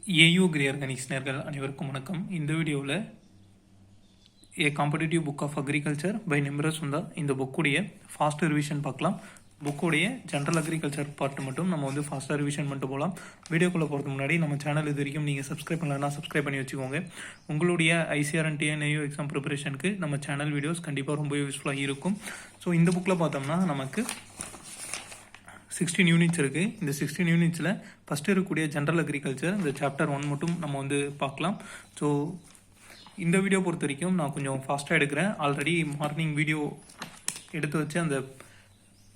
AU grey organics நேர்கள் அனைவருக்கும் வணக்கம். இந்த வீடியோவில் a competitive book of agriculture by Nemraj Sunda இந்த புக்குடைய ஃபாஸ்ட் ரிவிஷன் பார்க்கலாம். புக்குடைய ஜென்ரல் அக்ரிகல்ச்சர் பார்ட் மட்டும் நம்ம வந்து ஃபாஸ்ட்டாக ரிவிஷன் பண்ணிட்டு போகலாம். வீடியோக்குள்ளே போகிறதுக்கு முன்னாடி நம்ம சேனல் இது வரைக்கும் நீங்கள் சப்ஸ்கிரைப் பண்ணலன்னா சப்ஸ்கிரைப் பண்ணி வச்சுக்கோங்க. உங்களுடைய ஐசிஆர் அண்ட் டிஎன்ஐயோ எக்ஸாம் ப்ரிப்பரேஷனுக்கு நம்ம சேனல் வீடியோஸ் கண்டிப்பாக ரொம்ப யூஸ்ஃபுல்லாக இருக்கும். ஸோ இந்த புக்கில் பார்த்தோம்னா நமக்கு 16 யூனிட்ஸ் இருக்குது. இந்த 16 யூனிட்ஸில் ஃபஸ்ட்டு இருக்கக்கூடிய ஜென்ரல் அக்ரிகல்ச்சர் இந்த சாப்டர் 1 மட்டும் நம்ம வந்து பார்க்கலாம். ஸோ இந்த வீடியோ பொறுத்த வரைக்கும் நான் கொஞ்சம் ஃபாஸ்ட்டாக எடுக்கிறேன். ஆல்ரெடி மார்னிங் வீடியோ எடுத்து வச்சு அந்த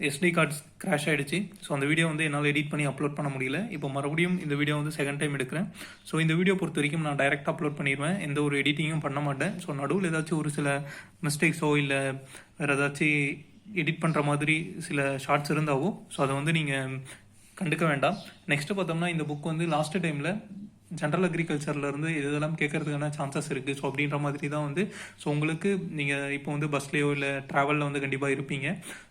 எஸ்டி கார்ட்ஸ் கிராஷ் ஆகிடுச்சு. ஸோ அந்த வீடியோ வந்து என்னால் எடிட் பண்ணி அப்லோட் பண்ண முடியல. இப்போ மறுபடியும் இந்த வீடியோ வந்து செகண்ட் டைம் எடுக்கிறேன். ஸோ இந்த வீடியோ பொறுத்த வரைக்கும் நான் டைரெக்டாக அப்லோட் பண்ணிடுவேன், எந்த ஒரு எடிட்டிங்கும் பண்ண மாட்டேன். ஸோ நடுவில் ஏதாச்சும் ஒரு சில மிஸ்டேக்ஸோ இல்லை வேறு ஏதாச்சும் எடிட் பண்ணுற மாதிரி சில ஷார்ட்ஸ் இருந்தாவோ ஸோ அதை வந்து நீங்கள் கண்டுக்க வேண்டாம். நெக்ஸ்ட்டு பார்த்தோம்னா இந்த புக் வந்து லாஸ்ட் டைமில் ஜென்ரல் அக்ரிகல்ச்சர்லேருந்து இதெல்லாம் கேட்கறதுக்கான சான்சஸ் இருக்குது. ஸோ அப்படின்ற மாதிரி தான் வந்து ஸோ உங்களுக்கு நீங்கள் இப்போ வந்து பஸ்லேயோ இல்லை ட்ராவலில் வந்து கண்டிப்பாக இருப்பீங்க.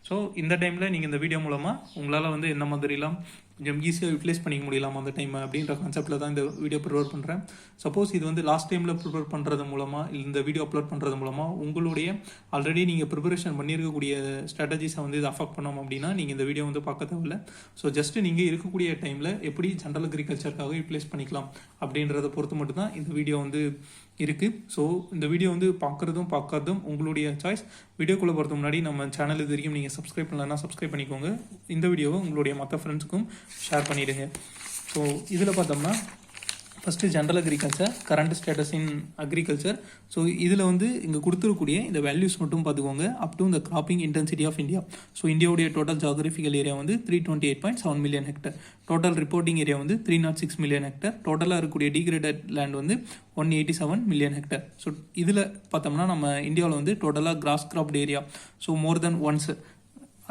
ஸோ இந்த டைமில் நீங்கள் இந்த வீடியோ மூலமாக உங்களால் வந்து என்ன மாதிரிலாம் கொஞ்சம் ஈஸியாக யூட்டிலைஸ் பண்ணிக்க முடியலாம் அந்த டைம் அப்படின்ற கான்செப்டில் தான் இந்த வீடியோ ப்ரிப்பேர் பண்ணுறேன். சப்போஸ் இது வந்து லாஸ்ட் டைமில் ப்ரிப்பேர் பண்ணுறது மூலமாக இந்த வீடியோ அப்லோட் பண்ணுறது மூலமாக உங்களுடைய ஆல்ரெடி நீங்கள் ப்ரிப்பரேஷன் பண்ணியிருக்கக்கூடிய ஸ்ட்ராட்டஜிஸை வந்து இது அஃபெக்ட் பண்ணோம் அப்படின்னா நீங்கள் இந்த வீடியோ வந்து பார்க்க தேவையில்லை. ஸோ ஜஸ்ட் நீங்கள் இருக்கக்கூடிய டைமில் எப்படி ஜென்ரல் அக்ரிகல்ச்சருக்காக யூட்டிலைஸ் பண்ணிக்கலாம் அப்படின்றத பொறுத்து மட்டும்தான் இந்த வீடியோ வந்து இருக்குது. ஸோ இந்த வீடியோ வந்து பார்க்காததும் உங்களுடைய சாய்ஸ். வீடியோக்குள்ளே போகிறதுக்கு முன்னாடி நம்ம சேனல் இது வரைக்கும் நீங்கள் சப்ஸ்கிரைப் பண்ணலன்னா சப்ஸ்கிரைப் பண்ணிக்கோங்க. இந்த வீடியோவை உங்களுடைய மற்ற ஃப்ரெண்ட்ஸுக்கும் ஷேர் பண்ணிவிடுங்க. ஸோ இதில் பார்த்தோம்னா first general agriculture current status in agriculture. So இதில் வந்து இங்கே கொடுத்துருக்கூடிய இந்த வேல்யூஸ் மட்டும் பார்த்துக்கோங்க. அப் டு இந்த cropping intensity of India. So இந்தியாவுடைய டோட்டல் ஜாகிரபிக்கல் ஏரியா வந்து 328.7 million hectare. Total reporting area வந்து 306 மில்லியன் ஹெக்டர். டோட்டலாக இருக்கக்கூடிய டிகிரேடட் லேண்ட் வந்து 187 மில்லியன் ஹெக்டர். ஸோ இதில் பார்த்தோம்னா நம்ம இந்தியாவில் வந்து டோட்டலாக gross cropped area so more than once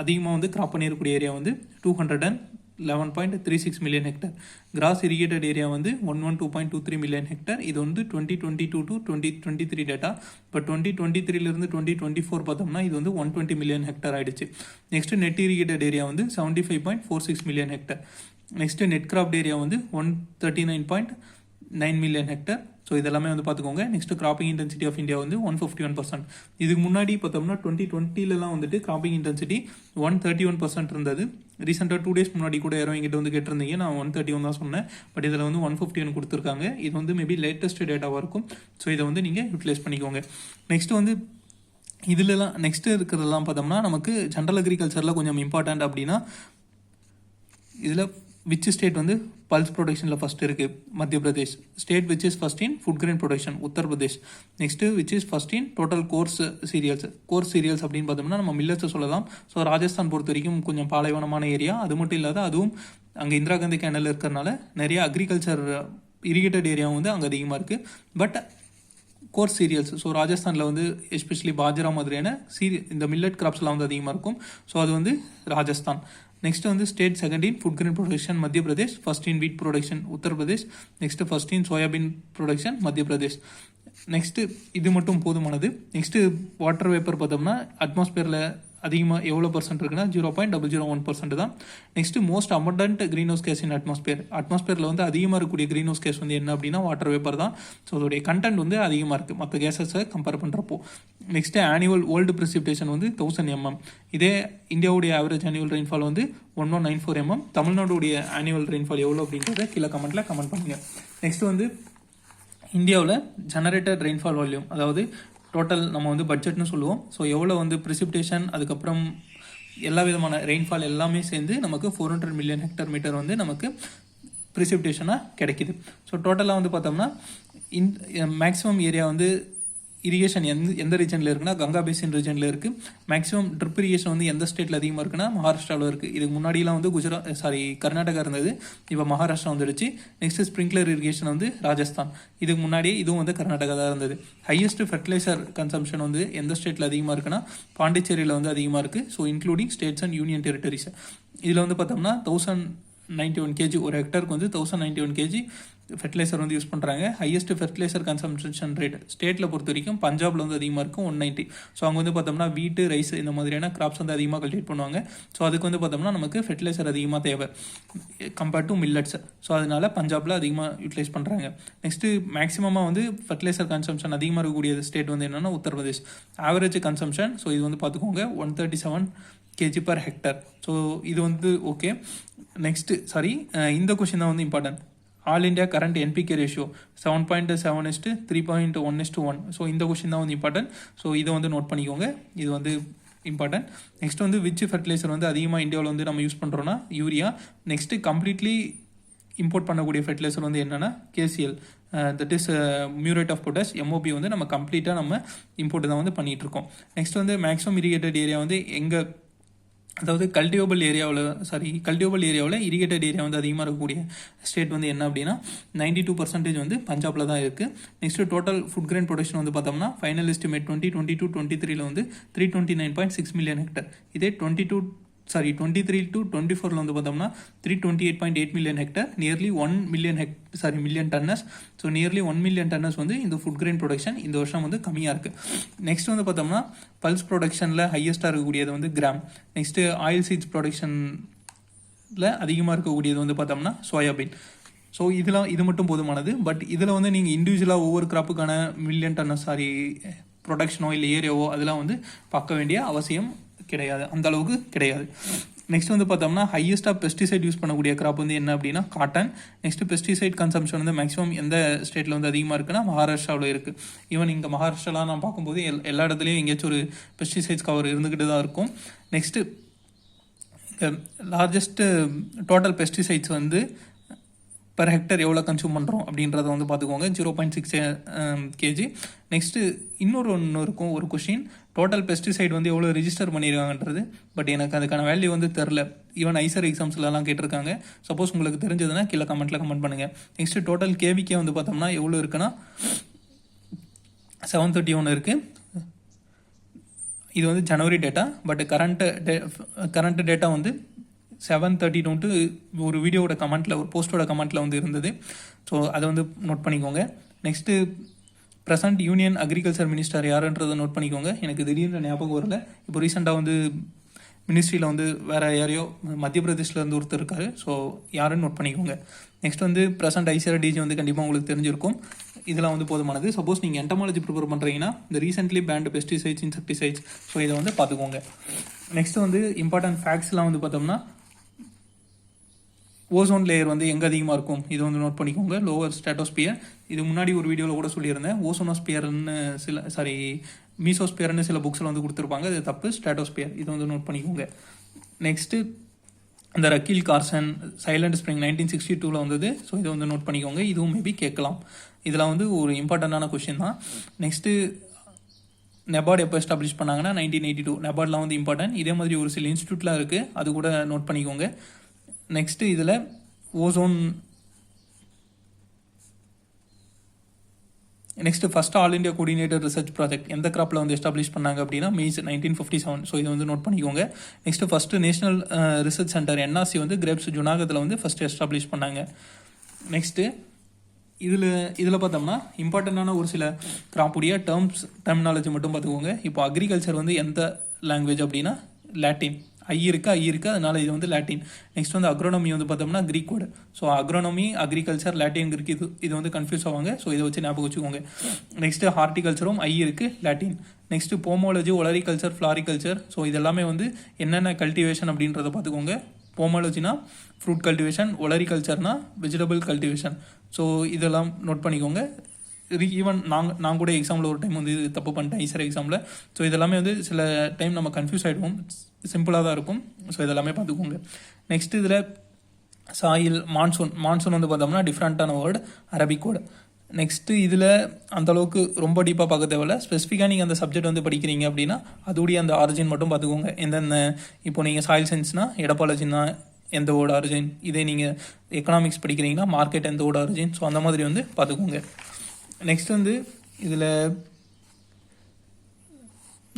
அதிகமாக வந்து கிராப் பண்ணியிருக்கக்கூடிய ஏரியா வந்து 211.36 million hectare. Gross irrigated area வந்து 112.23 மில்லியன் ஹெக்டர். இது வந்து 2022 to 2023 டேட்டா. இப்போ 2023 2024 பார்த்தோம்னா இது வந்து 120 மில்லியன் ஹெக்டர் ஆயிடுச்சு. நெக்ஸ்ட் நெட் இரிகேட்டட் ஏரியா வந்து 75.46 million hectare. Next net cropped area வந்து 139.9 மில்லியன் ஹெக்டர். ஸோ இதெல்லாமே வந்து பார்த்துக்கோங்க. Next cropping intensity of India வந்து 151%. இதுக்கு முன்னாடி பார்த்தோம்னா 2020 வந்து கிராப்பிங் இன்டென்சிட்டி 131% இருந்தது. ரீசெண்டாக 2 days முன்னாடி கூட யாரும் எங்கிட்ட வந்து கேட்டிருந்தீங்க, நான் 131 தான் சொன்னேன். பட் இதில் வந்து 151 கொடுத்துருக்காங்க. இது வந்து மேபி லேட்டஸ்ட் டேட்டாவாக இருக்கும். ஸோ இதை வந்து நீங்கள் யூட்டிலைஸ் பண்ணிக்கோங்க. நெக்ஸ்ட் வந்து இதிலலாம் நெக்ஸ்ட் இருக்கிறதெல்லாம் பார்த்தோம்னா நமக்கு ஜென்ரல் அக்ரிகல்ச்சரில் கொஞ்சம் இம்பார்ட்டண்ட் அப்படின்னா இதில் விச் ஸ்டேட் வந்து பல்ஸ் ப்ரொடக்ஷனில் ஃபஸ்ட் இருக்குது? மத்திய Pradesh. State which is first in food grain production Uttar Pradesh. Next which is first in total course serials அப்படின்னு பார்த்தோம்னா நம்ம மில்லட்ஸை சொல்லலாம். ஸோ ராஜஸ்தான் பொறுத்த வரைக்கும் கொஞ்சம் பாலைவனமான ஏரியா. அது மட்டும் இல்லாத அதுவும் அங்கே இந்திரா காந்தி கேனல் இருக்கிறனால நிறைய அக்ரிகல்ச்சர் இரிகேட்டட் ஏரியாவும் வந்து அங்கே அதிகமாக இருக்குது. பட் கோர்ஸ் சீரியல்ஸ் ஸோ ராஜஸ்தானில் வந்து எஸ்பெஷலி பாஜ்ரா மாதிரியான இந்த மில்லட் கிராப்ஸ்லாம் வந்து அதிகமாக இருக்கும். ஸோ அது வந்து ராஜஸ்தான். நெக்ஸ்ட் வந்து state second in food grain production மத்திய பிரதேஷ். ஃபர்ஸ்ட் இன் வீட் production Uttar Pradesh. Next first in soybean production மத்திய பிரதேஷ். நெக்ஸ்ட்டு இது மட்டும் போதுமானது. நெக்ஸ்ட்டு வாட்டர் வேப்பர் பார்த்தோம்னா அட்மாஸ்பியரில் அதிகமாக எவ்வளோ % இருக்குன்னா 0.001% தான். Next most abundant greenhouse gas in அட்மாஸ்பியரில் வந்து அதிகமாக இருக்கக்கூடிய க்ரீன் ஹவுஸ் கேஸ் வந்து என்ன அப்படின்னா வாட்டர் வேப்பர் தான். ஸோ அதோடைய கண்டென்ட் வந்து அதிகமாக இருக்குது மற்ற கேஸஸை கம்பேர் பண்ணுறப்போ. நெக்ஸ்ட் ஆனுவல் வேர்ல்டு ப்ரெசிபிடேஷன் வந்து 1000 mm. இதே இந்தியாவுடைய ஆவரேஜ் ஆனுவல் ரெயின்ஃபால் வந்து 1194 mm. தமிழ்நாடுடைய ஆனுவல் ரெயின்ஃபால் எவ்வளோ அப்படின்றத கீழே கமெண்ட் பண்ணுங்கள். நெக்ஸ்ட் வந்து இந்தியாவில் ஜெனரேட்டட் ரெயின்ஃபால் வால்யூம், அதாவது டோட்டல் நம்ம வந்து பட்ஜெட்னு சொல்லுவோம். ஸோ எவ்வளோ வந்து ப்ரிசிபிடேஷன் அதுக்கப்புறம் எல்லா விதமான ரெயின்ஃபால் எல்லாமே சேர்ந்து நமக்கு 400 மில்லியன் ஹெக்டர் மீட்டர் வந்து நமக்கு ப்ரிசிபிடேஷனாக கிடைக்கிது. ஸோ டோட்டலாக வந்து பார்த்தோம்னா மேக்ஸிமம் ஏரியா வந்து இரிகேஷன் எந்த ரீஜனில் இருக்குன்னா கங்கா பேசின் ரீஜனில் இருக்குது. மேக்ஸிமம் ட்ரிப் இரிகேஷன் வந்து எந்த ஸ்டேட்டில் அதிகமாக இருக்குன்னா மகாராஷ்டிராவில் இருக்குது. இதுக்கு முன்னாடியெலாம் வந்து கர்நாடகா இருந்தது, இப்போ மகாராஷ்டிரா வந்துடுச்சு. நெக்ஸ்ட் ஸ்ப்ரிங்க்லர் இரிகேஷன் வந்து ராஜஸ்தான். இதுக்கு முன்னாடியே இதுவும் வந்து கர்நாடகா தான் இருந்தது. ஹையஸ்ட் ஃபெர்டிலைசர் கன்சம்ஷன் வந்து எந்த ஸ்டேட்டில் அதிகமாக இருக்குன்னா பாண்டிச்சேரியில் வந்து அதிகமாக இருக்குது. So including states and union territories. இதில் வந்து பார்த்தோம்னா 1191 kg ஒரு ஹெக்டருக்கு வந்து 1091 kg ஃபெர்டிலைசர் வந்து யூஸ் பண்ணுறாங்க. ஹையஸ்ட் ஃபெர்டிலைசர் கன்சம்ஷன் ரேட் ஸ்டேட்டில் பொறுத்த வரைக்கும் பஞ்சாபில் வந்து அதிகமாக இருக்கும் 190. ஸோ அங்கே வந்து பார்த்தோம்னா வீட்டு ரைஸ் இந்த மாதிரியான கிராப்ஸ் வந்து அதிகமாக கல்டிவேட் பண்ணுவாங்க. ஸோ அதுக்கு வந்து பார்த்தோம்னா நமக்கு ஃபெர்டிலைசர் அதிகமாக தேவை கம்பேர்ட் டு மில்லட்ஸ். ஸோ அதனால பஞ்சாபில் அதிகமாக யூட்டிலைஸ் பண்ணுறாங்க. நெக்ஸ்ட்டு மேக்ஸிமமாக வந்து ஃபெர்டிலைசர் கன்சம்ஷன் அதிகமாக இருக்கக்கூடிய ஸ்டேட் வந்து என்னென்னா உத்தரப்பிரதேஷ். ஆவரேஜ் கன்சம்ஷன் ஸோ இது வந்து பார்த்துக்கோங்க 137 kg per hectare. ஸோ இது வந்து ஓகே. நெக்ஸ்ட்டு இந்த கொஷின் தான் வந்து important. All India current NPK ratio 7.7 3.1:1. So இந்த கொஷின் தான் வந்து இம்பார்ட்டன்ட். ஸோ இதை வந்து நோட் பண்ணிக்கோங்க, இது வந்து இம்பார்ட்டன்ட். நெக்ஸ்ட் வந்து விச் ஃபெர்டிலைசர் வந்து அதிகமாக இந்தியாவில் வந்து நம்ம யூஸ் பண்ணுறோன்னா யூரியா. நெக்ஸ்ட்டு கம்ப்ளீட்லி இம்போர்ட் பண்ணக்கூடிய ஃபெர்டிலைசர் வந்து என்னென்னா KCL, that is muriate of potash, MOP வந்து நம்ம கம்ப்ளீட்டாக நம்ம இம்போர்ட் தான் வந்து பண்ணிகிட்ருக்கோம். நெக்ஸ்ட் வந்து மேக்ஸிமம் இரிகேட்டட் ஏரியா வந்து எங்கள் அதாவது கல்டிவேபிள் ஏரியாவில் இரிகேட்டட் ஏரியா வந்து அதிகமாக இருக்கக்கூடிய ஸ்டேட் வந்து என்ன அப்படின்னா 92% வந்து பஞ்சாபில் தான் இருக்குது. Next total food grain production வந்து பார்த்தோம்னா ஃபைனல் எஸ்டிமேட் 2022-23 வந்து 329.6 மில்லியன் ஹெக்டர். இதே 23 to 24 வந்து பார்த்தோம்னா 328.8 million hectare, nearly 1 million tonnes. So nearly 1 million tonnes வந்து இந்த ஃபுட் கிரெயின் ப்ரொடக்ஷன் இந்த வருஷம் வந்து கம்மியாக இருக்குது. நெக்ஸ்ட் வந்து பார்த்தோம்னா பல்ஸ் ப்ரொடக்ஷனில் ஹையஸ்ட்டாக இருக்கக்கூடியது வந்து கிராம். நெக்ஸ்ட்டு ஆயில் சீட்ஸ் ப்ரொடக்ஷனில் அதிகமாக இருக்கக்கூடியது வந்து பார்த்தோம்னா சோயாபீன். ஸோ இது மட்டும் போதுமானது. பட் இதில் வந்து நீங்கள் இண்டிவிஜுவலாக ஒவ்வொரு கிராப்புக்கான மில்லியன் டன்னஸ் ப்ரொடக்ஷனோ இல்லை ஏரியாவோ அதெல்லாம் வந்து பார்க்க வேண்டிய அவசியம் கிடையாது, அந்த அளவுக்கு கிடையாது. நெக்ஸ்ட் வந்து பார்த்தோம்னா ஹையஸ்ட்டாக பெஸ்டிசைட் யூஸ் பண்ணக்கூடிய கிராப் வந்து என்ன அப்படின்னா காட்டன். நெக்ஸ்ட் பெஸ்டிசைட் கன்சம்ஷன் வந்து மேக்ஸிமம் எந்த ஸ்டேட்டில் வந்து அதிகமாக இருக்குன்னா மகாராஷ்டிராவில் இருக்குது. ஈவன் இங்கே மகாராஷ்டிராலாம் நான் பார்க்கும்போது எல்லா இடத்துலையும் எங்கேயாச்சும் ஒரு பெஸ்டிசைட்ஸ் கவர் இருந்துக்கிட்டு தான் இருக்கும். நெக்ஸ்ட்டு லார்ஜஸ்ட்டு டோட்டல் பெஸ்டிசைட்ஸ் வந்து பர் ஹெக்டர் எவ்வளோ கன்சியூம் பண்ணுறோம் அப்படின்றத வந்து பார்த்துக்கோங்க, 0.6 kg. நெக்ஸ்ட்டு ஒன்று இருக்கும் ஒரு கொஷின், டோட்டல் பெஸ்டிசைட் வந்து எவ்வளோ ரிஜிஸ்டர் பண்ணியிருக்காங்கன்றது. பட் எனக்கு அதுக்கான வேல்யூ வந்து தெரில. ஈவன் ஐசர் எக்ஸாம்ஸ்லாம் கேட்டிருக்காங்க. சப்போஸ் உங்களுக்கு தெரிஞ்சதுன்னா கீழே கமெண்ட்டில் கமெண்ட் பண்ணுங்கள். நெக்ஸ்ட்டு டோட்டல் கேவிக்கே வந்து பார்த்தோம்னா எவ்வளோ இருக்குன்னா 731 இருக்குது. இது வந்து ஜனவரி டேட்டா. பட் கரண்ட் டேட்டா வந்து 732 ஒரு வீடியோவோட கமெண்ட்டில் ஒரு போஸ்ட்டோட கமெண்ட்டில் வந்து இருந்தது. ஸோ அதை வந்து நோட் பண்ணிக்கோங்க. Next present union agriculture minister யாருன்றதை நோட் பண்ணிக்கோங்க. எனக்கு திடீர்னு ஞாபகம் வரல. இப்போ ரீசெண்டாக வந்து மினிஸ்ட்ரியில் வந்து வேறு யாரையோ மத்திய பிரதேஷ்லேருந்து ஒருத்தர் இருக்கார். ஸோ யாருன்னு நோட் பண்ணிக்கோங்க. நெக்ஸ்ட் வந்து ப்ரெசன்ட் ஐசிஆர் டிஜி வந்து கண்டிப்பாக உங்களுக்கு தெரிஞ்சிருக்கும். இதெல்லாம் வந்து போதுமானது. சப்போஸ் நீங்கள் என்டமாலஜி ப்ரிப்பேர் பண்ணுறீங்கன்னா இந்த recently banned pesticides, insecticides, so இதை வந்து பார்த்துக்கோங்க. நெக்ஸ்ட் வந்து இம்பார்ட்டன்ட் ஃபேக்ட்ஸ்லாம் வந்து பார்த்தோம்னா ஓசோன் லேயர் வந்து எங்கே அதிகமாக இருக்கும் இது வந்து நோட் பண்ணிக்கோங்க, லோவர் ஸ்ட்ராட்டோஸ்பியர். இது முன்னாடி ஒரு வீடியோவில் கூட சொல்லியிருந்தேன். ஓசோனோஸ்பியர்னு மீசோஸ்பியர்னு சில புக்ஸில் வந்து கொடுத்துருப்பாங்க, அது தப்பு, ஸ்ட்ராட்டோஸ்பியர். இது வந்து நோட் பண்ணிக்கோங்க. நெக்ஸ்ட்டு இந்த ரக்கீல் கார்சன் சைலண்ட் ஸ்ப்ரிங் 1962 வந்தது. ஸோ இதை வந்து நோட் பண்ணிக்கோங்க. இதுவும் மேபி கேட்கலாம். இதெல்லாம் வந்து ஒரு இம்பார்ட்டண்டான கொஷின் தான். நெக்ஸ்ட்டு நெபார்டு எப்போ எஸ்டாப்ளிஷ் பண்ணாங்கன்னா 1982. நெபார்ட்லாம் வந்து இம்பார்ட்டன்ட். இதே மாதிரி ஒரு சில இன்ஸ்டியூட்லாம் இருக்குது, அது கூட நோட் பண்ணிக்கோங்க. நெக்ஸ்ட்டு இதில் ozone next first all India coordinator research project எந்த கிராப்பில் வந்து எஸ்டாப்ளிஷ் பண்ணாங்க அப்படின்னா May 1957. ஸோ இதை வந்து நோட் பண்ணிக்கோங்க. Next first national research centre NRC வந்து கிரேப்ஸ் ஜுனாகத்தில் வந்து ஃபர்ஸ்ட் எஸ்டாப்ளிஷ் பண்ணாங்க. நெக்ஸ்ட்டு இதில் பார்த்தோம்னா இம்பார்ட்டண்டான ஒரு சில கிராப்புடைய டெர்மினாலஜி மட்டும் பார்த்துக்கோங்க. இப்போ அக்ரிகல்ச்சர் வந்து எந்த லாங்குவேஜ் அப்படின்னா லாட்டின். ஐ இருக்கு அதனால இது வந்து லாட்டின். நெக்ஸ்ட் வந்து அக்ரோனமி வந்து பார்த்தோம்னா Greek word. So agronomy, agriculture, Latin, Greek இது வந்து கன்ஃபியூஸ் ஆவாங்க. ஸோ இதை வச்சு ஞாபகம் வச்சுக்கோங்க. நெக்ஸ்ட் ஹார்டிகல்ச்சரும் இருக்கு, Latin. Next pomology, olericulture, floriculture. So இதெல்லாமே வந்து என்னென்ன கல்டிவேஷன் அப்படின்றத பார்த்துக்கோங்க. போமாலஜினா ஃப்ரூட் கல்டிவேஷன், ஒலரிகல்ச்சர்னா வெஜிடபிள் கல்டிவேஷன். ஸோ இதெல்லாம் நோட் பண்ணிக்கோங்க. ஈவன் நான் கூட எக்ஸாமில் ஒரு டைம் வந்து இது தப்பு பண்ணிட்டேன் ஐசர் எக்ஸாமில். ஸோ இதெல்லாமே வந்து சில டைம் நம்ம கன்ஃபியூஸ் ஆகிடுவோம், சிம்பிளாக தான் இருக்கும். ஸோ இதெல்லாமே பார்த்துக்கோங்க. நெக்ஸ்ட் இதில் சாயில், மான்சூன் வந்து பார்த்தோம்னா டிஃப்ரெண்ட்டான வேர்டு, அரபிக் வேர்டு. நெக்ஸ்ட்டு இதில் அந்தளவுக்கு ரொம்ப டீப்பாக பார்க்க தேவையில்ல. ஸ்பெசிஃபிக்காக நீங்கள் அந்த சப்ஜெக்ட் வந்து படிக்கிறீங்க அப்படின்னா அதோடைய அந்த ஆரிஜின் மட்டும் பார்த்துக்கோங்க. எந்தெந்த இப்போ நீங்கள் சாயில் சயின்ஸ்னால் எடப்பாலஜின்னா எந்த வேர்டு ஆரிஜின், இதே நீங்கள் எக்கனாமிக்ஸ் படிக்கிறீங்கன்னா மார்க்கெட் எந்த வேர்டு ஆரிஜின். ஸோ அந்த மாதிரி வந்து பார்த்துக்கோங்க. நெக்ஸ்ட் வந்து இதில்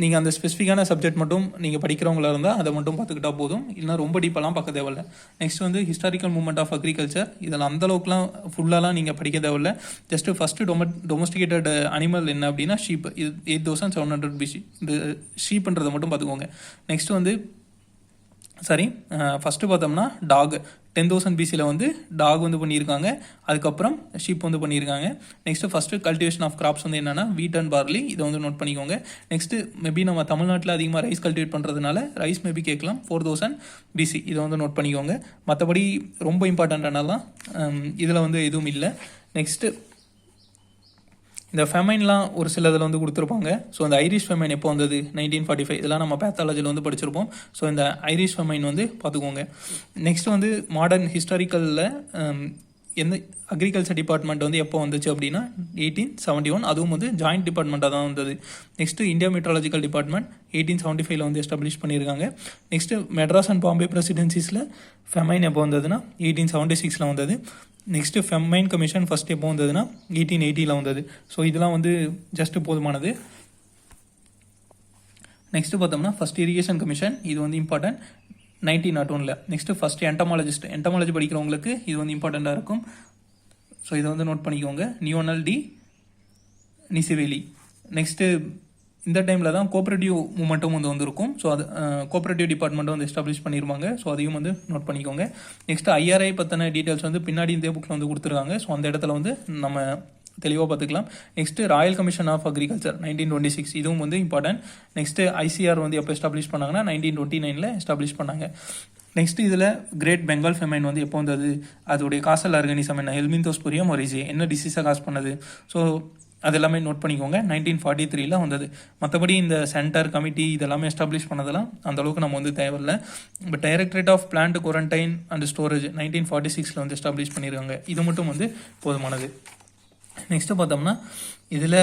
நீங்கள் அந்த ஸ்பெசிஃபிக்கான சப்ஜெக்ட் மட்டும் நீங்கள் படிக்கிறவங்களா இருந்தால் அதை மட்டும் பார்த்துக்கிட்டா போதும், இல்லைனா ரொம்ப டீப்பெல்லாம் பார்க்க தேவையில்ல. நெக்ஸ்ட் வந்து ஹிஸ்டாரிக்கல் மூவ்மெண்ட் ஆஃப் அக்ரிகல்ச்சர். இதில் அந்தளவுக்குலாம் ஃபுல்லாலாம் நீங்கள் படிக்க தேவையில்ல. ஜஸ்ட்டு ஃபஸ்ட்டு டொமஸ்டிகேட்டட் அனிமல் என்ன அப்படின்னா ஷீப். இது 8700 BC. இந்த ஷீப்ன்றதை மட்டும் பார்த்துக்கோங்க. நெக்ஸ்ட் வந்து ஃபஸ்ட்டு பார்த்தோம்னா டாக் 10,000 BCயில் வந்து டாக் வந்து பண்ணியிருக்காங்க. அதுக்கப்புறம் ஷீப் வந்து பண்ணியிருக்காங்க. Next first cultivation of crops வந்து என்னென்னா வீட் அண்ட் பார்லி. இதை வந்து நோட் பண்ணிக்கோங்க. நெக்ஸ்ட்டு மேபி நம்ம தமிழ்நாட்டில் அதிகமாக ரைஸ் கல்டிவேட் பண்ணுறதுனால ரைஸ் மேபி கேட்கலாம். 4000 BC இதை வந்து நோட் பண்ணிக்கோங்க. மற்றபடி ரொம்ப இம்பார்ட்டண்ட்டானலாம் இதில் வந்து எதுவும் இல்லை. நெக்ஸ்ட்டு இந்த ஃபெமைன்லாம் ஒரு சில இதில் வந்து கொடுத்துருப்பாங்க. ஸோ இந்த ஐரிஷ் ஃபெமைன் எப்போ வந்தது 1945. இதெல்லாம் நம்ம பேத்தாலஜியில் வந்து படிச்சிருப்போம். ஸோ இந்த ஐரிஷ் ஃபெமைன் வந்து பார்த்துக்கோங்க. நெக்ஸ்ட் வந்து மாடர்ன் ஹிஸ்டாரிக்கலில் எந்த அக்ரிகல்ச்சர் டிபார்ட்மெண்ட் வந்து எப்போ வந்துச்சு அப்படின்னா 1871. அதுவும் வந்து ஜாயிண்ட் டிபார்ட்மெண்ட்டாக தான் வந்தது. நெக்ஸ்ட்டு இந்தியா மெட்ராலஜிக்கல் டிபார்ட்மெண்ட் 1875 வந்து எஸ்டாப்ளிஷ் பண்ணியிருக்காங்க. நெக்ஸ்ட்டு மெட்ராஸ் அண்ட் பாம்பே பிரசிடென்சிஸில் ஃபெமைன் எப்போ வந்ததுன்னா 1876 வந்தது. நெக்ஸ்ட்டு ஃபெமைன் கமிஷன் ஃபஸ்ட் எப்போ வந்ததுன்னா 1880 வந்தது. ஸோ இதெல்லாம் வந்து ஜஸ்ட்டு போதுமானது. நெக்ஸ்ட்டு பார்த்தோம்னா ஃபஸ்ட் இரிகேஷன் கமிஷன். இது வந்து இம்பார்ட்டன்ட் 1901. நெக்ஸ்ட்டு ஃபஸ்ட்டு என்டமாலஜி படிக்கிறவங்களுக்கு இது வந்து இம்பார்ட்டண்ட்டாக இருக்கும். ஸோ இதை வந்து நோட் பண்ணிக்கோங்க. நியோனல் டி நிசிவேலி. நெக்ஸ்ட்டு இந்த டைமில் தான் கோஆப்ரேட்டிவ் மூமெண்ட்டும் வந்து வந்திருக்கும். ஸோ அது கோஆப்ரேட்டிவ் டிபார்ட்மெண்ட்டும் வந்து எஸ்டாப்ளிஷ் பண்ணியிருப்பாங்க. ஸோ அதையும் வந்து நோட் பண்ணிக்கோங்க. நெக்ஸ்ட் IRI பற்றின டீட்டெயில்ஸ் வந்து பின்னாடி இந்த புக்கில் வந்து கொடுத்துருக்காங்க. ஸோ அந்த இடத்துல வந்து நம்ம தெளிவாக பார்த்துக்கலாம். Next Royal commission of Agriculture 1926. இதுவும் வந்து இம்பார்ட்டன்ட். நெக்ஸ்ட்டு ICR வந்து எப்போ எஸ்டாப்ளிஷ் பண்ணாங்கன்னா 1929 எஸ்டாப்ளிஷ் பண்ணாங்க. நெக்ஸ்ட் இதில் கிரேட் பெங்கால் ஃபெமைன் வந்து எப்போ வந்தது, அதோடைய காசல் ஆர்கானிசம் என்ன, ஹெல்மின்தோஸ்போரியா மொரிசியா என்ன டிசீஸை காஸ் பண்ணது. ஸோ அது எல்லாமே நோட் பண்ணிக்கோங்க. 1943 வந்தது. மற்றபடி இந்த சென்டர் கமிட்டி இதெல்லாமே எஸ்டாப்ளிஷ் பண்ணதெல்லாம் அந்தளவுக்கு நம்ம வந்து தேவையில்லை. But directorate of plant quarantine and storage 1946 வந்து எஸ்டாப்ளிஷ் பண்ணியிருக்காங்க. இது மட்டும் வந்து போதுமானது. நெக்ஸ்ட்டு பார்த்தோம்னா இதில்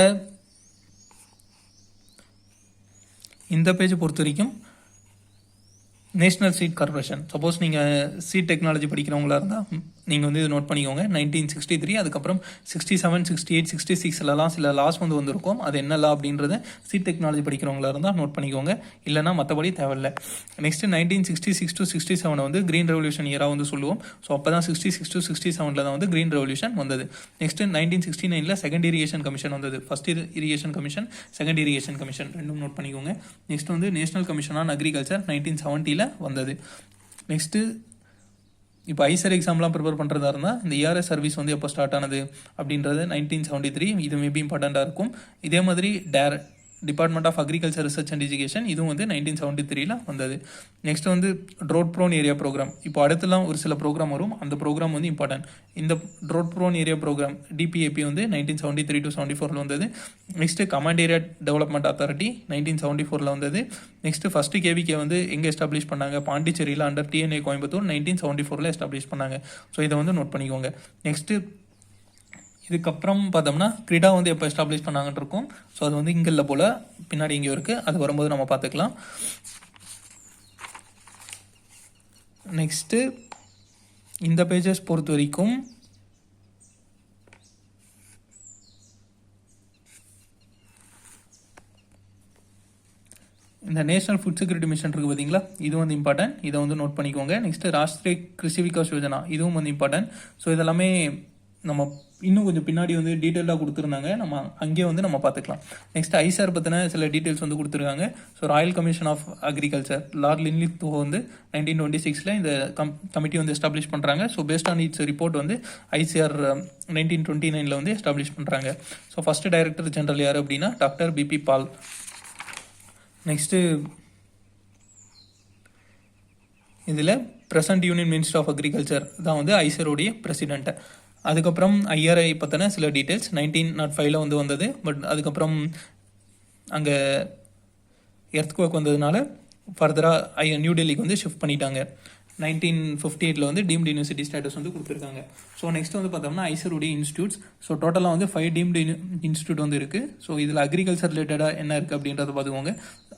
இந்த பேஜ் பொறுத்த வரைக்கும் நேஷ்னல் சீட் கார்பரேஷன். சப்போஸ் நீங்கள் சீட் டெக்னாலஜி படிக்கிறவங்களா இருந்தால் நீங்கள் வந்து இது நோட் பண்ணிக்கோங்க. 1963 அதுக்கப்புறம் 67, 68, 66 சில லாஸ் வந்து வந்திருக்கும். அது என்ன லா அப்படின்றத சீட் டெக்னாலஜி படிக்கிறவங்களா இருந்தால் நோட் பண்ணிக்கோங்க. இல்லைனா மற்றபடி தேவையில்லை. நெக்ஸ்ட்டு 1966 to 67 வந்து கிரீன் ரெவல்யூஷன் இயராக வந்து சொல்லுவோம். ஸோ அப்போ தான் 66 to 67 தான் வந்து கிரீன் ரெவல்யூஷன் வந்தது. நெக்ஸ்ட்டு 1969 செகண்ட் இரிகேஷன் கமிஷன் வந்தது. First irrigation commission, second irrigation commission ரெண்டும் நோட் பண்ணிக்கோங்க. நெக்ஸ்ட் வந்து நேஷனல் கமிஷன் ஆன் அக்ரிகல்ச்சர் 1970 வந்தது. நெக்ஸ்ட்டு இப்போ ஐசர் எக்ஸாம்லாம் ப்ரிப்பேர் பண்ணுறதா இருந்தால் இந்த ERS சர்வீஸ் வந்து எப்போ ஸ்டார்ட் ஆனது அப்படின்றது 1973. இது மேபி இம்பார்ட்டண்ட்டாக இருக்கும். இதே மாதிரி department of agriculture research and education இதுவும் வந்து 1973 வந்தது. நெக்ஸ்ட் வந்து ட்ரோட் ப்ரோன் ஏரியா ப்ரோக்ராம். இப்போ அடுத்துலாம் ஒரு சில ப்ரோக்ராம் வரும். அந்த ப்ரோக்ராம் வந்து இம்பார்ட்டன்ட். இந்த drought prone area program DPAP வந்து 1973 to 74 வந்தது. Next command area development authority 1974 வந்தது. நெக்ஸ்ட்டு ஃபஸ்ட்டு KVK வந்து எங்கே எஸ்டாப்ளிஷ் பண்ணாங்க, பாண்டிச்சேரியில் அண்டர் TNA கோயம்புத்தூர் 1974 எஸ்டாப்ளிஷ் பண்ணாங்க. ஸோ இதை வந்து நோட் பண்ணிக்கோங்க. நெக்ஸ்ட்டு இதுக்கப்புறம் பார்த்தோம்னா கிரிடா வந்து எப்போ எஸ்டாப்ளிஷ் பண்ணாங்கன்னு இருக்கும். ஸோ அது வந்து இங்கே இல்லை போல், பின்னாடி எங்கேயோ இருக்குது. அது வரும்போது நம்ம பார்த்துக்கலாம். நெக்ஸ்ட்டு இந்த பேஜஸ் பொறுத்த வரைக்கும் இந்த நேஷனல் ஃபுட் செக்யூரிட்டி மிஷன் இருக்குது பார்த்தீங்களா, இது வந்து இம்பார்ட்டன்ட். இதை வந்து நோட் பண்ணிக்கோங்க. நெக்ஸ்ட்டு ராஷ்ட்ரிய கிருஷி விகாஸ் யோஜனா இதுவும் வந்து இம்பார்ட்டன்ட். ஸோ இதெல்லாமே நம்ம இன்னும் கொஞ்சம் பின்னாடி வந்து டீட்டெயிலாக கொடுத்துருந்தாங்க. நம்ம அங்கேயே வந்து நம்ம பார்த்துக்கலாம். நெக்ஸ்ட் ஐசார் பற்றின சில டீட்டெயில்ஸ் வந்து கொடுத்துருக்காங்க. So royal commission of agriculture lord Linlithgow வந்து 1926 இந்த கமிட்டி வந்து எஸ்டாப்ளிஷ் பண்ணுறாங்க. So based on its report வந்து ICR 1929 வந்து எஸ்டாப்ளிஷ் பண்ணுறாங்க. ஸோ ஃபஸ்ட்டு டைரக்டர் ஜெனரல் யார் அப்படின்னா டாக்டர் BP பால். நெக்ஸ்ட்டு இதில் present union minister of agriculture தான் வந்து ஐசரோடைய பிரசிடென்ட்டு. அதுக்கப்புறம் IRI பற்றின சில டீட்டெயில்ஸ் 1905 வந்து வந்தது. பட் அதுக்கப்புறம் அங்கே எர்த்குவேக் வந்ததுனால ஃபர்தராக நியூ டெல்லிக்கு வந்து ஷிஃப்ட் பண்ணிட்டாங்க. 1958 வந்து டீம்டு யூனிவர்சிட்டி ஸ்டேட்டஸ் வந்து கொடுத்துருக்காங்க. ஸோ நெக்ஸ்ட் வந்து பார்த்தோம்னா ஐசருடைய இன்ஸ்டியூட்ஸ். ஸோ டோட்டலாக வந்து 5 டீம்டு இன்ஸ்டியூட் வந்து இருக்குது. ஸோ இதில் அக்ரிகல்ச்சர் ரிலேட்டடாக என்ன இருக்குது அப்படின்றத பார்த்துக்கோங்க.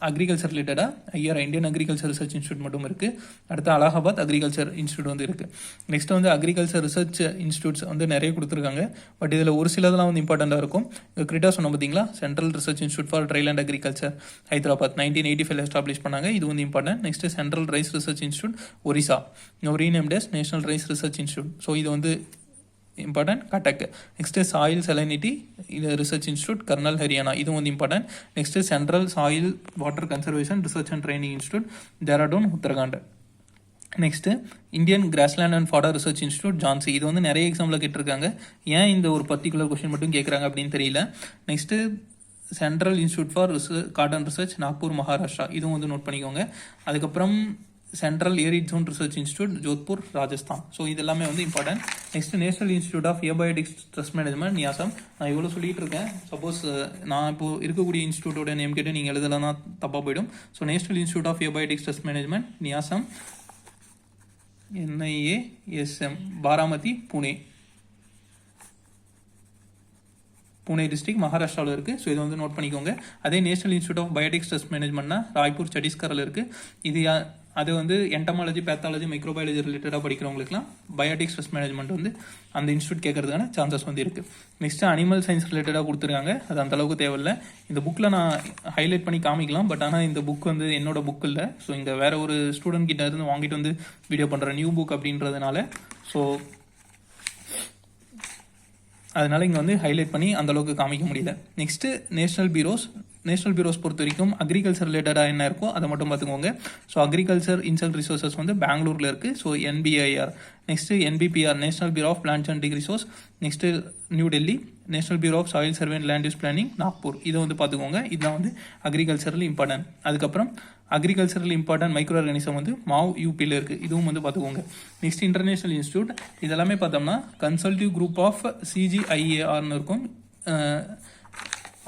அக்ரிகல்ச்சர் ரிலேட்டடாக இந்தியன் அக்ரிகல்ச்சர் ரிசர்ச் இன்ஸ்டியூட் மட்டும் இருக்குது. அடுத்து அலகாபாத் அக்ரிகல்ச்சர் இன்ஸ்டியூட் வந்து இருக்குது. நெக்ஸ்ட் வந்து அக்ரிகல்ச்சர் ரிசர்ச் இன்ஸ்டியூட்ஸ் வந்து நிறைய கொடுத்துருக்காங்க. பட் இதில் ஒரு சிலதெல்லாம் வந்து இம்பார்ட்டண்ட்டாக இருக்கும். கிரிட்டா சொன்னோம் பார்த்தீங்களா, central research institute for dryland and agriculture Hyderabad 1985 establish பண்ணாங்க. இது வந்து important. Next central rice research institute Orissa, renamed as national rice research institute. So இது வந்து இம்பார்ட்டன்ட். கட்டக். நெக்ஸ்ட் சாயில் செலனிட்டி இது ரிசர்ச் இன்ஸ்டியூட் கர்னல் ஹரியானா, இது வந்து important. Next central soil water conservation research and training institute Dehradun Uttarakhand. Next Indian grassland and fodder research institute Jhansi, இது வந்து நிறைய example கேட்டிருக்காங்க. ஏன் இந்த ஒரு பர்டிகுலர் கொஸ்டின் மட்டும் கேட்குறாங்க அப்படின்னு தெரியல. Next central institute for cotton research Nagpur Maharashtra, இதுவும் வந்து நோட் பண்ணிக்கோங்க. அதுக்கப்புறம் central arid zone research institute Jodhpur Rajasthan. So இது எல்லாமே வந்து important. Next national institute of abiotic stress management NIASM. நான் இவ்வளோ சொல்லிட்டு இருக்கேன். சப்போஸ் நான் இப்போ இருக்கக்கூடிய இன்ஸ்டியூட்டோட நேம் கேட்டு நீங்கள் எழுதலாம் தப்பாக போயிடும். So national institute of abiotic stress management NIASM NIASM Baramati Pune district மகாராஷ்டிராவில் இருக்குது. ஸோ இதை வந்து நோட் பண்ணிக்கோங்க. அதே national institute of biotic stress மேனேஜ்மெண்ட்னா ராய்ப்பூர் சத்தீஸ்கரில் இருக்குது. இது அது வந்து என்டமாலஜி பேத்தாலஜி மைக்ரோபயாலஜி ரிலேட்டடாக படிக்கிறவங்களுக்குலாம் பயோட்டிக் ஸ்ட்ரெஸ் மேனேஜ்மெண்ட் வந்து அந்த இன்ஸ்டியூட் கேட்கறதுக்கான சான்சஸ் வந்து இருக்குது. நெக்ஸ்ட் அனிமல் சயின்ஸ் ரிலேட்டடாக கொடுத்துருக்காங்க. அது அந்த அளவுக்கு தேவையில்லை. இந்த புக்கில் நான் ஹைலைட் பண்ணி காமிக்கலாம். பட் ஆனால் இந்த புக் வந்து என்னோட புக் இல்லை. ஸோ இங்கே வேற ஒரு ஸ்டூடெண்ட் கிட்ட இருந்து வாங்கிட்டு வந்து வீடியோ பண்ணுற நியூ புக் அப்படின்றதுனால ஸோ அதனால இங்கே வந்து ஹைலைட் பண்ணி அந்த அளவுக்கு காமிக்க முடியல. நெக்ஸ்ட்டு நேஷனல் பியூரோஸ் பொறுத்த வரைக்கும் அக்ரிகல்ச்சர் ரிலேட்டடாக என்ன இருக்கோ அதை மட்டும் பார்த்துக்கோங்க. ஸோ அக்ரிகல்ச்சர் இன்செக்ட் ரிசோர்ஸஸ் வந்து பெங்களூரில் இருக்குது. So NBIR. Next NBPR national bureau of plans and டிக் resource. Next new Delhi national bureau of soil survey and land use planning Nagpur. இதை வந்து பார்த்துக்கோங்க. இதுதான் வந்து அக்ரிகல்ச்சரில் இம்பார்ட்டன்ட். அதுக்கப்புறம் அக்ரிகல்ச்சரல் இம்பார்ட்டன்ட் மைக்ரோ ஆர்கானிசம் வந்து மாவ் யூபியில் இருக்குது. இதுவும் வந்து பார்த்துக்கோங்க. நெக்ஸ்ட் இன்டர்நேஷனல் இன்ஸ்டியூட் இதெல்லாமே பார்த்தோம்னா கன்சல்டிவ் குரூப் ஆஃப் CGIARனு இருக்கும்.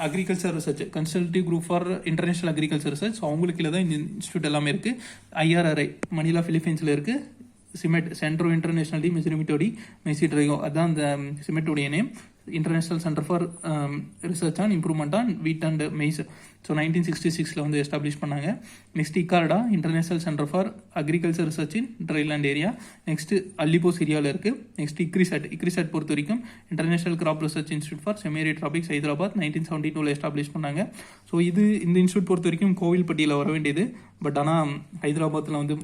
Agriculture research consultative group for international agriculture research. அவங்களுக்கு இல்லை தான் இந்த இன்ஸ்டியூட் எல்லாமே இருக்குது. IRRI மணிலா பிலிப்பைன்ஸில் இருக்குது. சிமெட் சென்ட்ரோ இன்டர்நேஷனல் டி மெசிரிமிட்டோடி மெசிட்ரையோ, அதுதான் அந்த சிமெட்டோடைய name. International centre for research on improvement on wheat and maize. So 1966 வந்து எஸ்டாப்ளிஷ் பண்ணாங்க. Next ICARDA international centre for agriculture research in dryland area. Next Aleppo சிரியாவில் இருக்குது. நெக்ஸ்ட் இக்ரிசட் பொறுத்த வரைக்கும் international crop research institute for semi arid tropics Hyderabad 1972 establish பண்ணாங்க. So இந்த institute பொறுத்த வரைக்கும் கோவில்பட்டியில் வர வேண்டியது. பட் ஆனால் ஹைதராபாத்தில் வந்து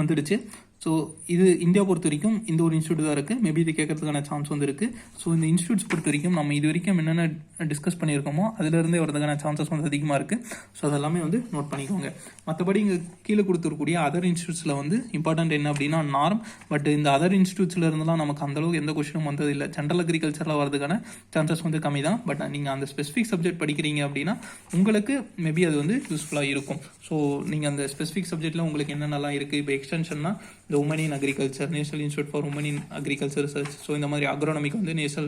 வந்துடுச்சு. ஸோ இது இந்தியா பொறுத்த வரைக்கும் இந்த ஒரு இன்ஸ்டியூட் தான் இருக்குது. மேபி இது கேட்கறதுக்கான சான்ஸ் வந்து இருக்குது. ஸோ இந்த இன்ஸ்டியூட்ஸ் பொறுத்த வரைக்கும் நம்ம இது வரைக்கும் என்னென்ன டிஸ்கஸ் பண்ணியிருக்கோமோ அதிலிருந்தே வரதுக்கான சான்சஸ் வந்து அதிகமாக இருக்குது. ஸோ அதெல்லாமே வந்து நோட் பண்ணிக்கோங்க. மற்றபடி இங்கே கீழே கொடுத்துருக்கூடிய அதர் இன்ஸ்டியூட்ஸில் வந்து இம்பார்ட்டன்ட் என்ன அப்படின்னா நார்ம். பட் இந்த அதர் இன்ஸ்டியூட்ஸில் இருந்தெல்லாம் நமக்கு அந்தளவுக்கு எந்த கொஸ்டினும் வந்தது இல்லை. ஜென்ரல் அக்ரிகல்ச்சரில் வரதுக்கான சான்சஸ் வந்து கம்மி தான். பட் நீங்கள் அந்த ஸ்பெசிஃபிக் சப்ஜெக்ட் படிக்கிறீங்க அப்படின்னா உங்களுக்கு மேபி அது வந்து யூஸ்ஃபுல்லாக இருக்கும். ஸோ நீங்கள் அந்த ஸ்பெசிஃபிக் சப்ஜெக்டில் உங்களுக்கு என்னென்னலாம் இருக்குது. இப்போ எக்ஸ்டென்ஷன்னா இந்த women in agriculture national institute for women in agriculture research. So இந்த மாதிரி அக்ரோனமிக்கு வந்து national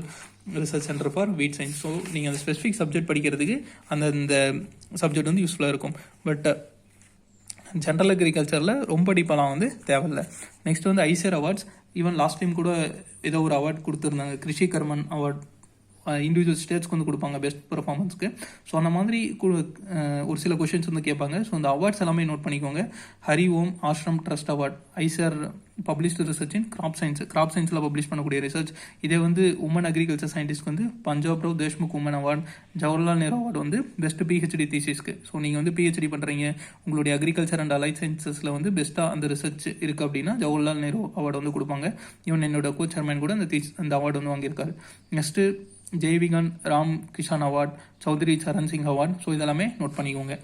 research centre for weed science. So நீங்கள் அந்த ஸ்பெசிஃபிக் சப்ஜெக்ட் படிக்கிறதுக்கு அந்த சப்ஜெக்ட் வந்து யூஸ்ஃபுல்லாக இருக்கும். பட் ஜென்ரல் அக்ரிகல்ச்சரில் ரொம்ப டீப்பாலாம் வந்து தேவையில்லை. நெக்ஸ்ட் வந்து ஐசர் அவார்ட்ஸ். ஈவன் லாஸ்ட் டைம் கூட ஏதோ ஒரு அவார்ட் கொடுத்துருந்தாங்க, கிருஷி கர்மன் அவார்ட். இண்டிவிஜுவல் ஸ்டேட்ஸ்க்கு வந்து கொடுப்பாங்க பெஸ்ட் பெர்ஃபார்மன்ஸ்க்கு. ஸோ அந்த மாதிரி ஒரு சில கொஷின்ஸ் வந்து கேட்பாங்க. ஸோ அந்த அவார்ட்ஸ் எல்லாமே நோட் பண்ணிக்கோங்க. Hari Om Ashram trust award, ICAR published research in crop சயின்ஸில் பப்ளிஷ் பண்ணக்கூடிய ரிசர்ச். இதே வந்து உமன் அக்ரிகல்ச்சர் சயின்டிஸ்ட்க்கு வந்து Panjab Rao Deshmukh woman award, Jawaharlal Nehru award வந்து பெஸ்ட் PhD தீசிஸ்க்கு. ஸோ நீங்கள் வந்து PhD பண்ணுறீங்க, உங்களுடைய அக்ரிகல்ச்சர் அண்ட் அலைட் சயின்சஸில் வந்து பெஸ்ட்டாக அந்த ரிசர்ச் இருக்குது அப்படின்னா ஜவஹர்லால் நேரு அவார்டு வந்து கொடுப்பாங்க. ஈவன் என்னோட கோ சேர்மேன் கூட அந்த அவார்டு வந்து வாங்கியிருக்காரு. நெக்ஸ்ட்டு ஜெய்விகன் Ram Kisan award, Chaudhary Charan Singh award. So இதெல்லாமே நோட் பண்ணிக்கோங்க.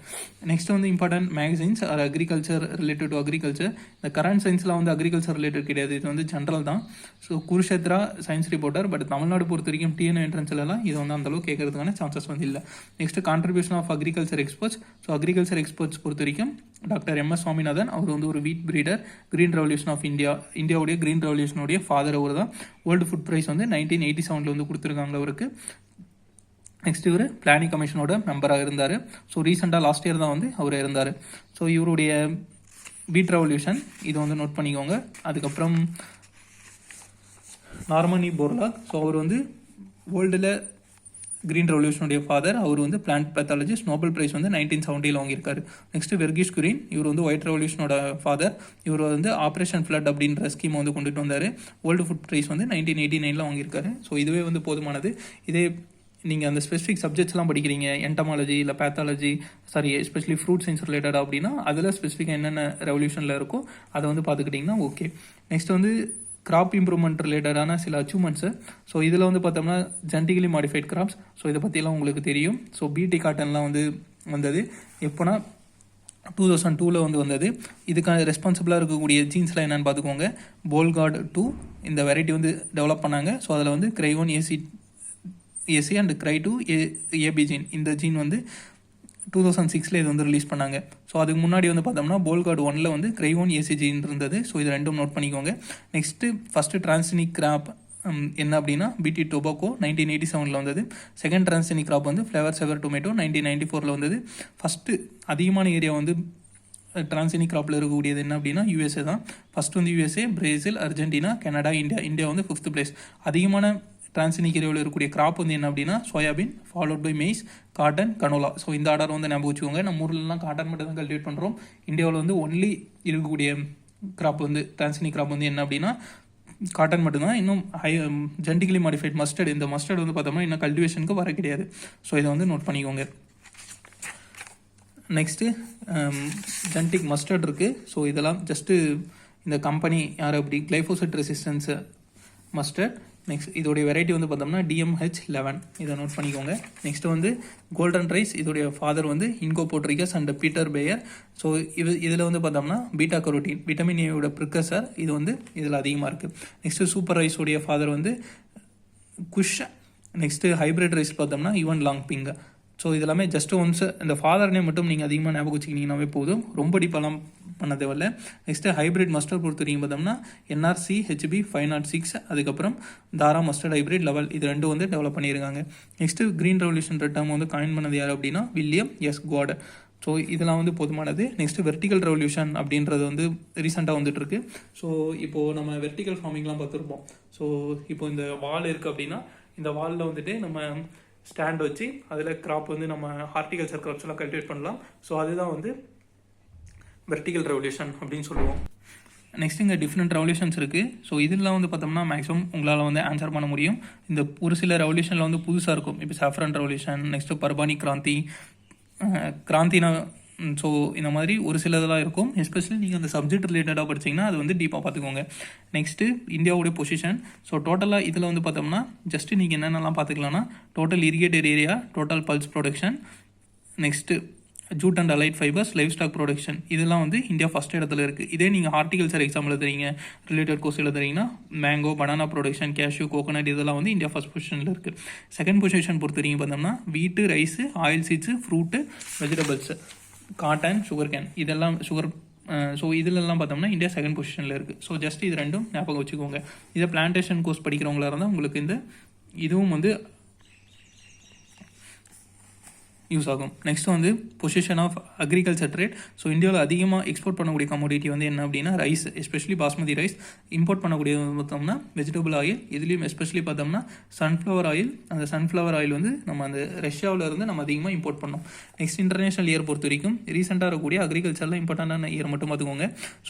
நெக்ஸ்ட் வந்து important magazines are agriculture related to agriculture. இந்த கரண்ட் சயின்ஸ்லாம் வந்து அக்ரிகல்ச்சர் ரிலேட்டட் கிடையாது, இது வந்து ஜென்ரல் தான். So Kurukshetra science reporter. But Tamil Nadu பொறுத்த வரைக்கும் TN என்ட்ரன்ஸ்லாம் இது வந்து அந்தளவுக்கு கேட்கறதுக்கான சான்சஸ் வந்து இல்லை. Next contribution of agriculture experts. So agriculture experts பொறுத்த வரைக்கும் டாக்டர் MS சுவாமிநாதன். அவர் வந்து ஒரு wheat breeder. Green revolution of இந்தியாவுடைய கிரீன் ரெவல்யூஷனுடைய ஃபாதர் அவர் தான். வேர்ல்டு ஃபுட் ப்ரைஸ் வந்து 1987 வந்து கொடுத்துருக்காங்க அவருக்கு. நெக்ஸ்ட் இவர் பிளானிங் கமிஷனோட மெம்பராக இருந்தார். ஸோ ரீசெண்டாக லாஸ்ட் இயர் தான் வந்து அவர் இருந்தார். ஸோ இவருடைய வீட் ரெவல்யூஷன் இது வந்து நோட் பண்ணிக்கோங்க. அதுக்கப்புறம் நார்மனி போர்லாக், ஸோ அவர் வந்து வேர்ல்டில் கிரீன் ரெவல்யூஷனுடைய ஃபாதர். அவர் வந்து பிளான்ட் பேத்தாலஜிஸ்ட், நோபல் பிரைஸ் வந்து 1970 வாங்கியிருக்காரு. நெக்ஸ்ட் வெர்கிஸ் குரீன், இவர் வந்து ஒயிட் ரெவல்யூஷனோட ஃபாதர். இவர் வந்து ஆப்ரேஷன் ஃப்ளட் அப்படின்ற ஸ்கீம் வந்து கொண்டுட்டு வந்தார். வேர்ல்டு ஃபுட் ப்ரைஸ் வந்து 1989 வாங்கியிருக்காரு. ஸோ இதுவே வந்து போதுமானது. இதே நீங்கள் அந்த ஸ்பெசிஃபிக் சப்ஜெக்ட்ஸ்லாம் படிக்கிறீங்க, என்டமாலஜி இல்லை பேத்தாலஜி, எஸ்பெஷலி ஃப்ரூட் சயின்ஸ் ரிலேட்டடாக அப்படின்னா அதில் ஸ்பெசிஃபிக்காக என்னென்ன ரெவல்யூஷனில் இருக்கோ அதை வந்து பார்த்துக்கிட்டிங்கன்னா ஓகே. நெக்ஸ்ட் வந்து கிராப் இம்ப்ரூவ்மெண்ட் ரிலேட்டடான சில அச்சீவ்மெண்ட்ஸு. ஸோ இதில் வந்து பார்த்தோம்னா ஜெனட்டிக்கலி மாடிஃபைட் கிராப்ஸ். ஸோ இதை பற்றிலாம் உங்களுக்கு தெரியும். ஸோ பிடி காட்டன்லாம் வந்து வந்தது எப்போனா 2002 வந்து வந்தது. இதுக்கான ரெஸ்பான்சிபிளாக இருக்கக்கூடிய ஜீன்ஸ்லாம் என்னென்னு பார்த்துக்கோங்க. போல்கார்டு 2 இந்த வெரைட்டி வந்து டெவலப் பண்ணாங்க. ஸோ அதில் வந்து கிரைவோன் ஏசி அண்ட் கிரை2 ஏபி ஜீன், இந்த ஜீன் வந்து 2006 இது வந்து ரிலீஸ் பண்ணாங்க. ஸோ அதுக்கு முன்னாடி வந்து பார்த்தோம்னா போல்கார்டு 1 வந்து கிரைவோன் ஏசி ஜீன் இருந்தது. ஸோ இது ரெண்டும் நோட் பண்ணிக்கோங்க. ஃபஸ்ட்டு டிரான்ஸ்ஜெனிக் கிராப் என்ன அப்படின்னா பிடி டொபாக்கோ 1987 வந்தது. செகண்ட் டிரான்ஸ்ஜெனிக் கிராப் வந்து ஃப்ளேவர் செவர் டொமேட்டோ 1994 வந்தது. ஃபஸ்ட்டு அதிகமான ஏரியா வந்து டிரான்ஸ்ஜெனிக் கிராப்பில் இருக்கக்கூடியது என்ன அப்படின்னா யூஎஸ்ஏ தான். ஃபஸ்ட் வந்து USA, Brazil, Argentina, Canada, India வந்து 5th பிளேஸ். அதிகமான டிரான்ஸ்ஜெனிக் ஏரியாவில் இருக்கக்கூடிய கிராப் வந்து என்ன அப்படின்னா soybean, followed by maize, cotton, canola. So இந்த ஆர்டர் வந்து ஞாபகம் வச்சுக்கோங்க. நம்ம ஊர்லலாம் காட்டன் மட்டும் தான் கல்டிவேட் பண்ணுறோம். இந்தியாவில் வந்து ஒன்லி இருக்கக்கூடிய கிராப் வந்து டிரான்ஸ்ஜெனிக் கிராப் வந்து என்ன அப்படின்னா காட்டன் மட்டும்தான். இன்னும் ஜெனட்டிக்கலி மாடிஃபைட் மஸ்டர்ட், இந்த மஸ்டர்ட் வந்து பார்த்தோம்னா இன்னும் கல்டிவேஷனுக்கு வர கிடையாது. ஸோ இதை வந்து நோட் பண்ணிக்கோங்க. நெக்ஸ்ட்டு ஜெனட்டிக் மஸ்டர்ட் இருக்குது. ஸோ இதெல்லாம் ஜஸ்ட்டு இந்த கம்பெனி யார் அப்படி கிளைஃபோசெட் ரெசிஸ்டன்ஸு மஸ்டர்ட். நெக்ஸ்ட் இதோடைய வெரைட்டி வந்து பார்த்தோம்னா DMH11, இதை நோட் பண்ணிக்கோங்க. நெக்ஸ்ட் வந்து கோல்டன் ரைஸ், இதோடைய ஃபாதர் வந்து இன்கோ போட்ரிகஸ் அண்ட் பீட்டர் பேயர். ஸோ இதில் வந்து பார்த்தோம்னா பீட்டா கரோட்டின், விட்டமின் ஏயோட ப்ரிக்கர்சர், இது வந்து இதில் அதிகமாக இருக்குது. நெக்ஸ்ட்டு சூப்பர் ரைஸோடைய ஃபாதர் வந்து குஷ். நெக்ஸ்ட்டு ஹைப்ரிட் ரைஸ் பார்த்தோம்னா யுவன் லாங் பிங். ஸோ இதெல்லாமே ஜஸ்ட் ஒன்ஸ் இந்த ஃபாதர் நேம் மட்டும் நீங்கள் அதிகமாக ஞாபகம் வச்சுக்கிங்கன்னாவே போதும், ரொம்ப டீப்பாலாம் பண்ண தேவையில்ல. நெக்ஸ்ட்டு ஹைப்ரிட் மஸ்டர்ட் பொறுத்த வரைக்கும் பார்த்தோம்னா NRC HB 506, அதுக்கப்புறம் தாரா மஸ்டர்ட் ஹைப்ரிட் லெவல், இது ரெண்டும் வந்து டெவலப் பண்ணியிருக்காங்க. நெக்ஸ்ட்டு கிரீன் ரெவல்யூஷன் டேர்ம் வந்து காயின் பண்ணது யார் அப்படின்னா வில்லியம் எஸ் காட். ஸோ இதெல்லாம் வந்து போதுமானது. நெக்ஸ்ட்டு வெர்டிக்கல் ரெவல்யூஷன் அப்படின்றது வந்து ரீசெண்டாக வந்துட்டு இருக்கு. ஸோ இப்போது நம்ம வெர்டிக்கல் ஃபார்மிங்லாம் பார்த்துருப்போம். ஸோ இப்போ இந்த வால் இருக்குது அப்படின்னா இந்த வாலில் வந்துட்டு நம்ம ஸ்டாண்ட் வச்சு அதில் கிராப் வந்து நம்ம ஹார்டிகல்ச்சர் கிராப்ஸ் எல்லாம் கல்டிவேட் பண்ணலாம். ஸோ அதுதான் வந்து வெர்டிக்கல் ரெவல்யூஷன் அப்படின்னு சொல்லுவோம். நெக்ஸ்ட் இங்கே டிஃப்ரெண்ட் ரெவல்யூஷன்ஸ் இருக்குது. ஸோ இதெல்லாம் வந்து பார்த்தோம்னா மேக்ஸிமம் உங்களால் வந்து ஆன்சர் பண்ண முடியும். இந்த ஒரு சில ரெவல்யூஷனில் வந்து புதுசாக இருக்கும். இப்போ சாஃப்ரான் ரெவல்யூஷன், நெக்ஸ்ட்டு பர்பானி கிராந்தினா. ஸோ இந்த மாதிரி ஒரு சிலதெல்லாம் இருக்கும். எஸ்பெஷலி நீங்கள் அந்த சப்ஜெக்ட் ரிலேட்டடாக படிச்சிங்கன்னா அது வந்து டீப்பாக பார்த்துக்கோங்க. நெக்ஸ்ட்டு இந்தியாவுடைய பொசிஷன். ஸோ டோட்டலாக இதில் வந்து பார்த்தோம்னா ஜஸ்ட்டு நீங்கள் என்னென்னலாம் பார்த்துக்கலாம்னா total irrigated area, total pulse production, next jute and allied fibres, livestock production, இதெல்லாம் வந்து இந்தியா ஃபஸ்ட் இடத்துல இருக்குது. இதே நீங்கள் ஹார்டிகல்ச்சர் எக்ஸாம் எழுதுறீங்க, ரிலேட்டட் கோர்ஸ் எழுதுறீங்கன்னா mango, banana production, cashew, coconut, இதெல்லாம் வந்து இந்தியா ஃபஸ்ட் பொசிஷனில் இருக்குது. செகண்ட் பொசிஷன் பொறுத்த வரைக்கும் பார்த்தோம்னா wheat, rice, oil seeds, fruit, vegetables, cotton, sugar cane, இதெல்லாம் ஸோ இதிலெல்லாம் பார்த்தோம்னா இந்தியா செகண்ட் பொசிஷனில் இருக்குது. ஸோ ஜஸ்ட் இது ரெண்டும் ஞாபகம் வச்சுக்கோங்க. இதை பிளான்டேஷன் கோர்ஸ் படிக்கிறவங்களா இருந்தால் உங்களுக்கு இந்த இதுவும் வந்து யூஸ் ஆகும். நெக்ஸ்ட் வந்து position of agriculture trade. So இந்தியாவில் அதிகமாக எக்ஸ்போர்ட் பண்ணக்கூடிய கமோடிட்டி வந்து என்ன அப்படின்னா rice, especially basmati rice. Import பண்ணக்கூடிய பார்த்தோம்னா வெஜிடபிள் ஆயில், இதுலேயும் எஸ்பெஷலி பார்த்தோம்னா சன்ஃப்ளவர் ஆயில். அந்த சன்ஃப்ளவர் ஆயில் வந்து நம்ம அந்த ரஷ்யாவில் இருந்து நம்ம அதிகமாக இம்போர்ட் பண்ணோம். நெக்ஸ்ட் இன்டர்நேஷனல் இயர் பொறுத்த வரைக்கும் ரீசெண்டாக இருக்கக்கூடிய அக்ரிகல்ச்சரில் இம்பார்ட்டண்டான இயர் மட்டும் பார்த்துக்கோங்க. ஸோ